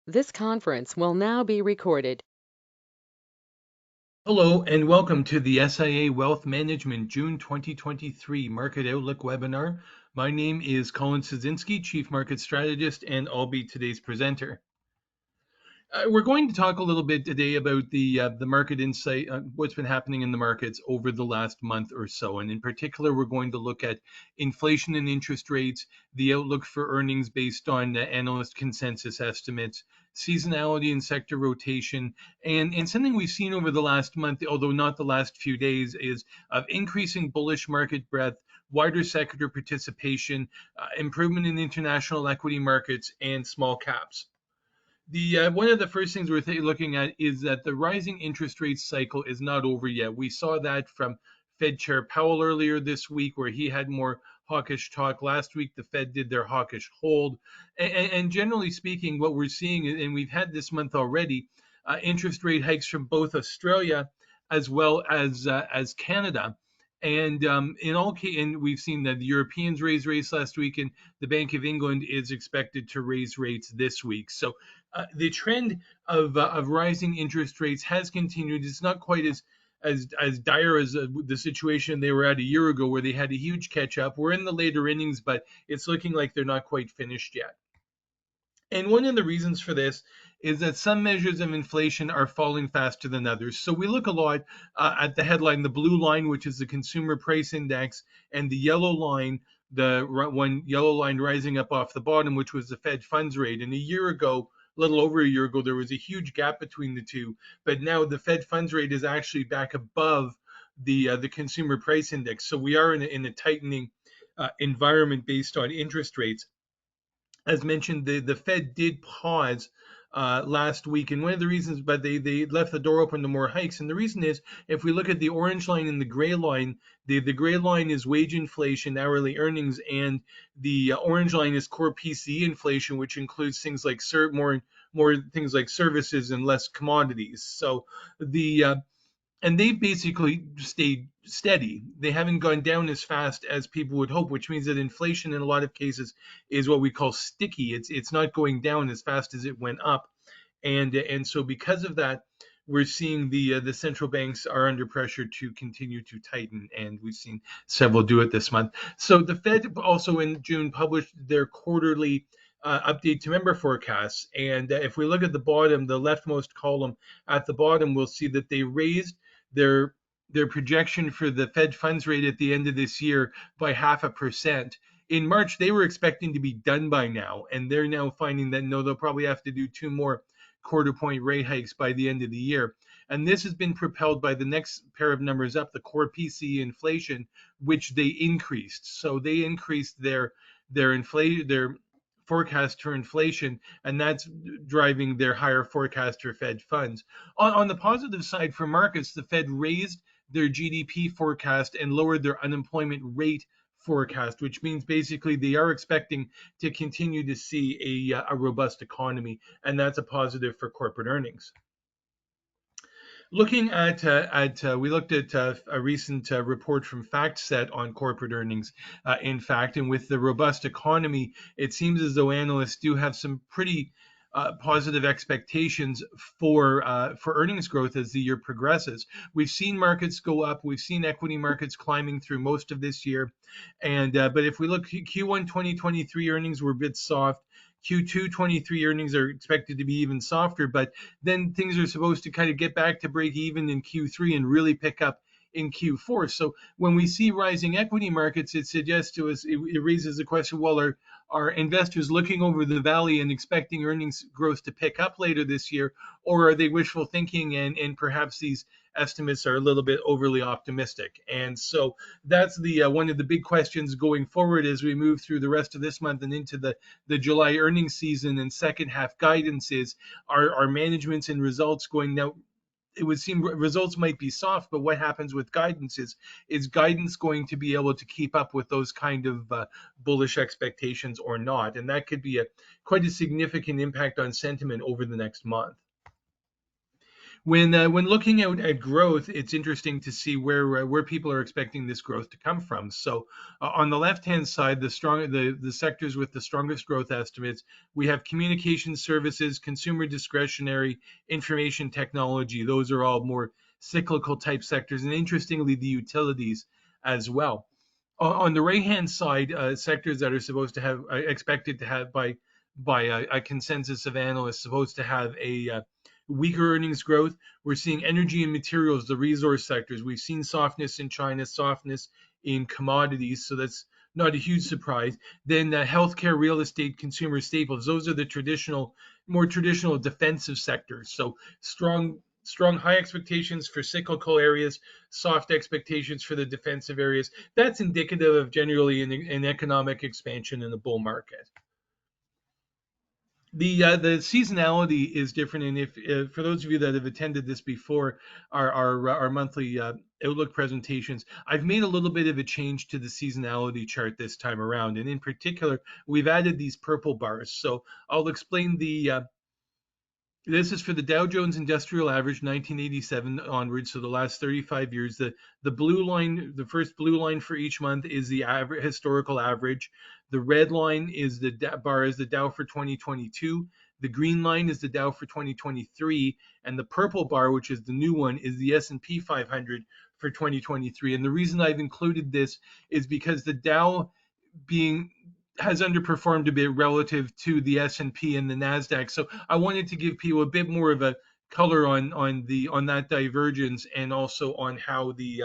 This conference will now be recorded. Hello and welcome to the SIA Wealth Management June 2023 Market Outlook webinar. My name is Colin Cieszynski, Chief Market Strategist, and I'll be today's presenter. We're going to talk a little bit today about the market insight, what's been happening in the markets over the last month or so. And in particular, we're going to look at inflation and interest rates, the outlook for earnings based on analyst consensus estimates, seasonality and sector rotation, and something we've seen over the last month, although not the last few days, is of increasing bullish market breadth, wider sector participation, improvement in international equity markets, and small caps. The one of the first things we're looking at is that the rising interest rate cycle is not over yet. We saw that from Fed Chair Powell earlier this week, where he had more hawkish talk. Last week, the Fed did their hawkish hold, and generally speaking, what we're seeing, and we've had this month already, interest rate hikes from both Australia as well as Canada. And in all cases, and we've seen that the Europeans raised rates last week, and the Bank of England is expected to raise rates this week. So the trend of rising interest rates has continued. It's not quite as dire as the situation they were at a year ago, where they had a huge catch up. We're in the later innings, but it's looking like they're not quite finished yet. And one of the reasons for this is that some measures of inflation are falling faster than others. So we look a lot at the headline, the blue line, which is the consumer price index, and the yellow line, the one yellow line rising up off the bottom, which was the Fed funds rate. And a year ago, a little over a year ago, there was a huge gap between the two. But now the Fed funds rate is actually back above the consumer price index. So we are in a tightening environment based on interest rates. As mentioned, the Fed did pause last week, and one of the reasons, but they left the door open to more hikes. And the reason is, if we look at the orange line and the gray line, the gray line is wage inflation, hourly earnings, and the orange line is core PCE inflation, which includes things like more things like services and less commodities. So the and they've basically stayed steady. They haven't gone down as fast as people would hope, which means that inflation in a lot of cases is what we call sticky. It's not going down as fast as it went up, and so because of that, we're seeing the central banks are under pressure to continue to tighten, and we've seen several do it this month. So the Fed also in June published their quarterly update to member forecasts, and if we look at the bottom, the leftmost column at the bottom, we'll see that they raised their their projection for the Fed funds rate at the end of this year by 0.5%. In March, they were expecting to be done by now, and they're now finding that no, they'll probably have to do two more quarter point rate hikes by the end of the year. And this has been propelled by the next pair of numbers up, the core PCE inflation, which they increased. So they increased their forecast for inflation, and that's driving their higher forecast for Fed funds. On the positive side for markets, the Fed raised their GDP forecast and lowered their unemployment rate forecast, which means basically they are expecting to continue to see a robust economy, and that's a positive for corporate earnings. Looking at we looked at a recent report from FactSet on corporate earnings, in fact, and with the robust economy, it seems as though analysts do have some pretty positive expectations for earnings growth as the year progresses. We've seen markets go up. We've seen equity markets climbing through most of this year, and but if we look, Q1 2023 earnings were a bit soft. Q2 23 earnings are expected to be even softer, but then things are supposed to kind of get back to break even in Q3 and really pick up in Q4. So when we see rising equity markets, it suggests to us, it raises the question, well, are investors looking over the valley and expecting earnings growth to pick up later this year, or are they wishful thinking and perhaps these estimates are a little bit overly optimistic? And so that's the one of the big questions going forward as we move through the rest of this month and into the July earnings season and second half guidance is, are managements and results going now? It would seem results might be soft, but what happens with guidance is guidance going to be able to keep up with those kind of bullish expectations or not? And that could be quite a significant impact on sentiment over the next month. When looking out at growth, it's interesting to see where people are expecting this growth to come from. So on the left hand side, the sectors with the strongest growth estimates, we have communication services, consumer discretionary, information technology. Those are all more cyclical type sectors, and interestingly, the utilities as well. On the right hand side, sectors that are supposed to have expected to have by a consensus of analysts supposed to have a weaker earnings growth. We're seeing energy and materials, the resource sectors. We've seen softness in China, softness in commodities, so that's not a huge surprise. Then healthcare, real estate, consumer staples. Those are the more traditional defensive sectors. So strong high expectations for cyclical areas, soft expectations for the defensive areas. That's indicative of generally an economic expansion in the bull market. The seasonality is different, and if for those of you that have attended this before, our monthly outlook presentations, I've made a little bit of a change to the seasonality chart this time around, and in particular, we've added these purple bars. So I'll explain the this is for the Dow Jones Industrial Average 1987 onwards, so the last 35 years. The blue line, the first blue line for each month is the average, historical average. The red line is the bar is the Dow for 2022. The green line is the Dow for 2023, and the purple bar, which is the new one, is the S&P 500 for 2023. And the reason I've included this is because the Dow being has underperformed a bit relative to the S&P and the Nasdaq. So I wanted to give people a bit more of a color on that divergence, and also on how the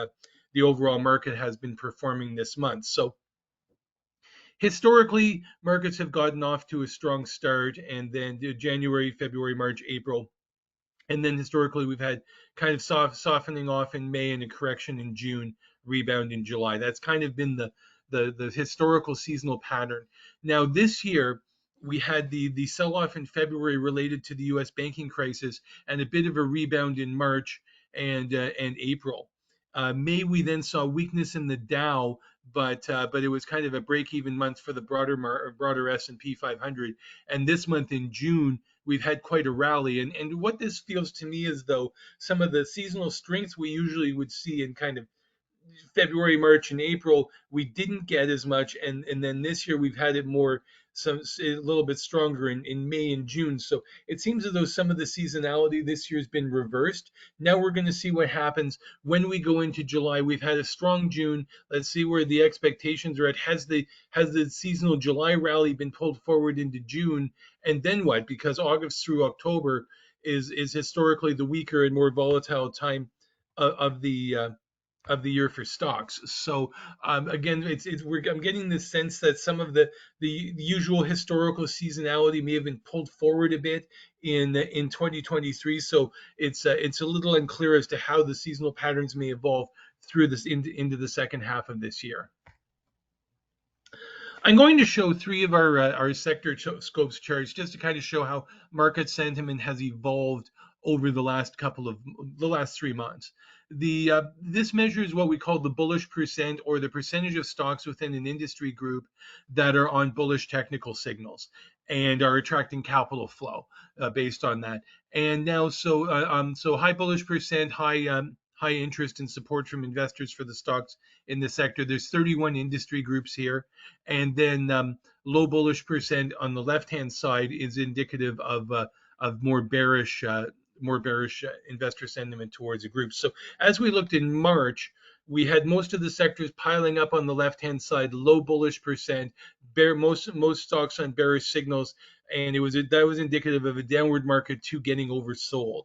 overall market has been performing this month. So historically, markets have gotten off to a strong start, and then January, February, March, April, and then historically, we've had kind of softening off in May and a correction in June, rebound in July. That's kind of been the historical seasonal pattern. Now this year, we had the sell-off in February related to the U.S. banking crisis, and a bit of a rebound in March and April. May we then saw weakness in the Dow, but it was kind of a break-even month for the broader S&P 500. And this month in June, we've had quite a rally. And what this feels to me is though some of the seasonal strengths we usually would see in kind of February, March, and April, we didn't get as much, and then this year we've had it more a little bit stronger in May and June. So it seems as though some of the seasonality this year has been reversed. Now we're going to see what happens when we go into July. We've had a strong June. Let's see where the expectations are at. Has the seasonal July rally been pulled forward into June, and then what? Because August through October is historically the weaker and more volatile time of the year for stocks. So again, I'm getting the sense that some of the usual historical seasonality may have been pulled forward a bit in 2023. So it's a little unclear as to how the seasonal patterns may evolve through this into the second half of this year. I'm going to show three of our sector scopes charts just to kind of show how market sentiment has evolved over the last 3 months. This measures what we call the bullish percent, or the percentage of stocks within an industry group that are on bullish technical signals and are attracting capital flow based on that. And now, so high bullish percent, high interest and support from investors for the stocks in the sector. There's 31 industry groups here, and then low bullish percent on the left-hand side is indicative of more bearish investor sentiment towards a group. So as we looked in March, we had most of the sectors piling up on the left-hand side, low bullish percent, most stocks on bearish signals, and that was indicative of a downward market too getting oversold.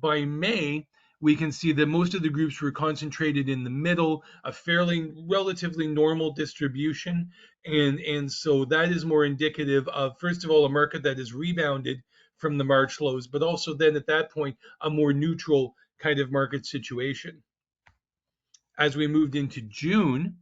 By May, we can see that most of the groups were concentrated in the middle, a fairly relatively normal distribution. And so that is more indicative of, first of all, a market that has rebounded from the March lows, but also then at that point, a more neutral kind of market situation. As we moved into June,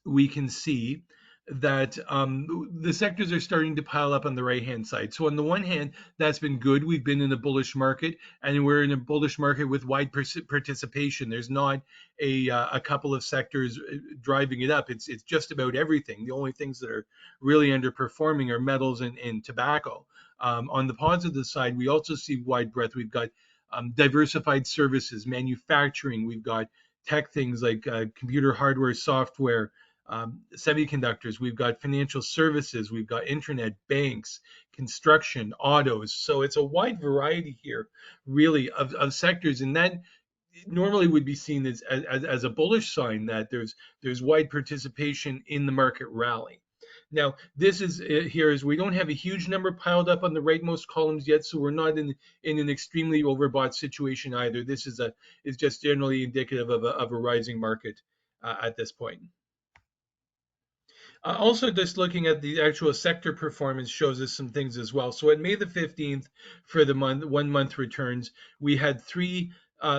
we can see that the sectors are starting to pile up on the right-hand side. So on the one hand, that's been good. We've been in a bullish market, and we're in a bullish market with wide participation. There's not a couple of sectors driving it up. It's just about everything. The only things that are really underperforming are metals and tobacco. On the positive side, we also see wide breadth. We've got diversified services, manufacturing. We've got tech things like computer hardware, software, semiconductors. We've got financial services. We've got internet, banks, construction, autos. So it's a wide variety here, really, of sectors, and that normally would be seen as a bullish sign that there's wide participation in the market rally. Now, this is here is we don't have a huge number piled up on the rightmost columns yet, so we're not in an extremely overbought situation either. This is just generally indicative of a rising market at this point. Also, just looking at the actual sector performance shows us some things as well. So at May the 15th, for the month, 1 month returns, we had three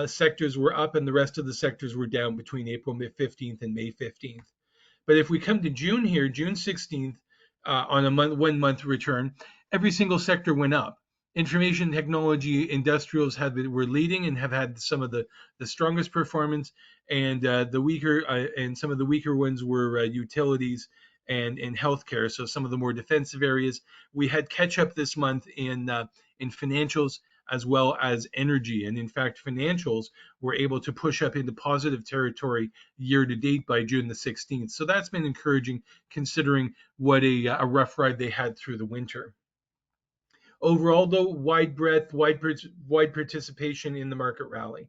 sectors were up and the rest of the sectors were down between April 15th and May 15th. But if we come to June here, June 16th, on a 1 month return, every single sector went up. Information technology industrials were leading and have had some of the strongest performance, and the weaker and some of the weaker ones were utilities and healthcare. So some of the more defensive areas. We had catch up this month in financials as well as energy, and in fact, financials were able to push up into positive territory year to date by June the 16th. So that's been encouraging, considering what a rough ride they had through the winter. Overall, though, wide breadth, wide participation in the market rally.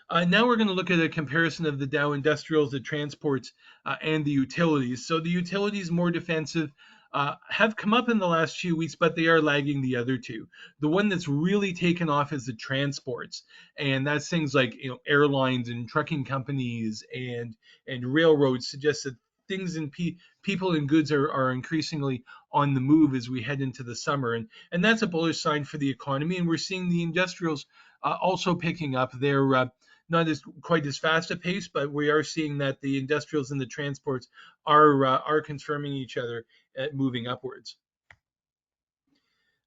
Now we're going to look at a comparison of the Dow Industrials, the transports, and the utilities. So the utilities, more defensive, have come up in the last few weeks, but they are lagging the other two. The one that's really taken off is the transports, and that's things like airlines and trucking companies and railroads. Suggest that things and people and goods are increasingly on the move as we head into the summer, and that's a bullish sign for the economy. And we're seeing the industrials also picking up. They're not quite as fast a pace, but we are seeing that the industrials and the transports are confirming each other at moving upwards.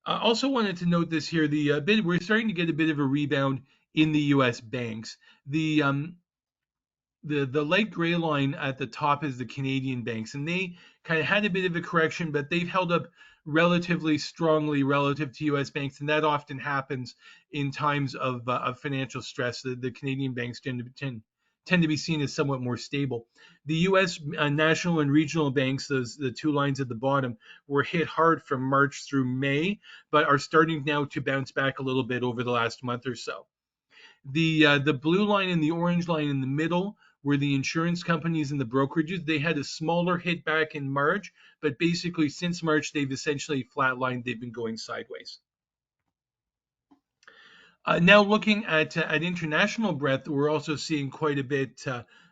I also wanted to note this here: we're starting to get a bit of a rebound in the U.S. banks. The light gray line at the top is the Canadian banks, and they kind of had a bit of a correction, but they've held up relatively strongly relative to U.S. banks, and that often happens in times of financial stress. The Canadian banks tend to be seen as somewhat more stable. The U.S. National and regional banks, the two lines at the bottom, were hit hard from March through May, but are starting now to bounce back a little bit over the last month or so. The blue line and the orange line in the middle were the insurance companies and the brokerages. They had a smaller hit back in March, but basically since March, they've essentially flatlined. They've been going sideways. Now looking at international breadth, we're also seeing quite a bit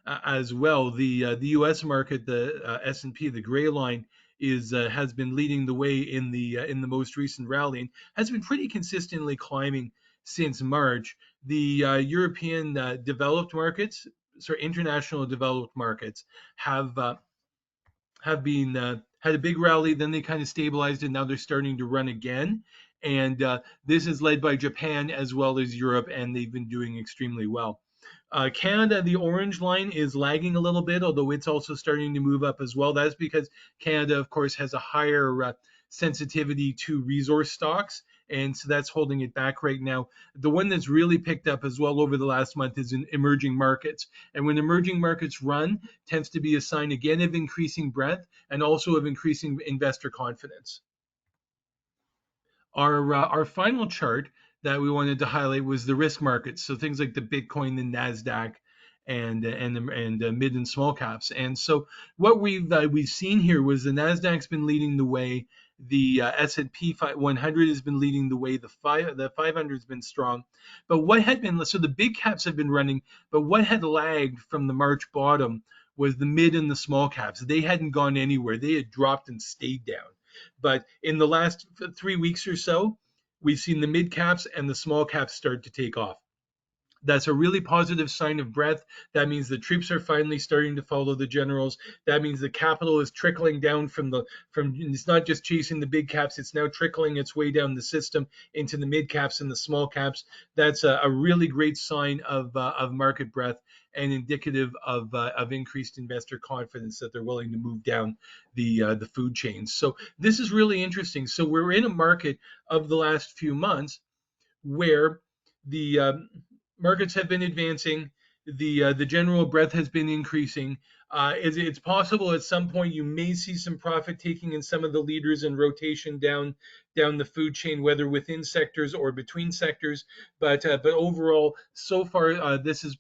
as well. The U.S. market, the S&P, the gray line, has been leading the way in the most recent rally and has been pretty consistently climbing since March. The European developed markets, international developed markets, have been had a big rally, then they kind of stabilized, and now they're starting to run again. And this is led by Japan as well as Europe, and they've been doing extremely well. Canada, the orange line, is lagging a little bit, although it's also starting to move up as well. That's because Canada, of course, has a higher sensitivity to resource stocks, and so that's holding it back right now. The one that's really picked up as well over the last month is in emerging markets. And when emerging markets run, tends to be a sign again of increasing breadth and also of increasing investor confidence. Our final chart that we wanted to highlight was the risk markets, so things like the Bitcoin, the Nasdaq, and mid and small caps. And so what we've seen here was the Nasdaq's been leading the way, the S&P 100 has been leading the way, the 500 has been strong. But what had been so the big caps have been running, but what had lagged from the March bottom was the mid and the small caps. They hadn't gone anywhere; they had dropped and stayed down. But in the last 3 weeks or so, we've seen the mid caps and the small caps start to take off. That's a really positive sign of breadth. That means the troops are finally starting to follow the generals. That means the capital is trickling down from it's not just chasing the big caps, it's now trickling its way down the system into the mid caps and the small caps. That's a really great sign of market breadth. and indicative of increased investor confidence that they're willing to move down the food chains. So this is really interesting. So we're in a market of the last few months where the markets have been advancing, the general breadth has been increasing. It's possible at some point you may see some profit taking in some of the leaders and rotation down the food chain, whether within sectors or between sectors. But overall, so far, this has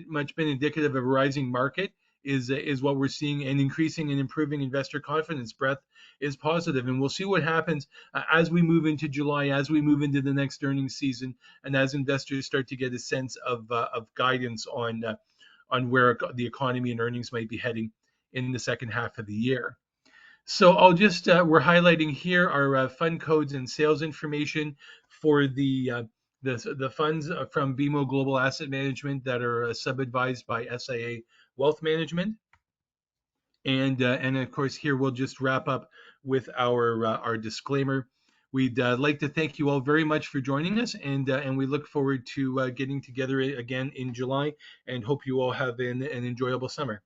much been indicative of a rising market. Is what we're seeing, and increasing and improving investor confidence breadth is positive, and we'll see what happens as we move into July, as we move into the next earnings season, and as investors start to get a sense of guidance on where the economy and earnings might be heading in the second half of the year. So I'll just we're highlighting here our fund codes and sales information for the funds from BMO Global Asset Management that are sub-advised by SIA Wealth Management. And of course, here we'll just wrap up with our disclaimer. We'd like to thank you all very much for joining us, and we look forward to getting together again in July, and hope you all have an enjoyable summer.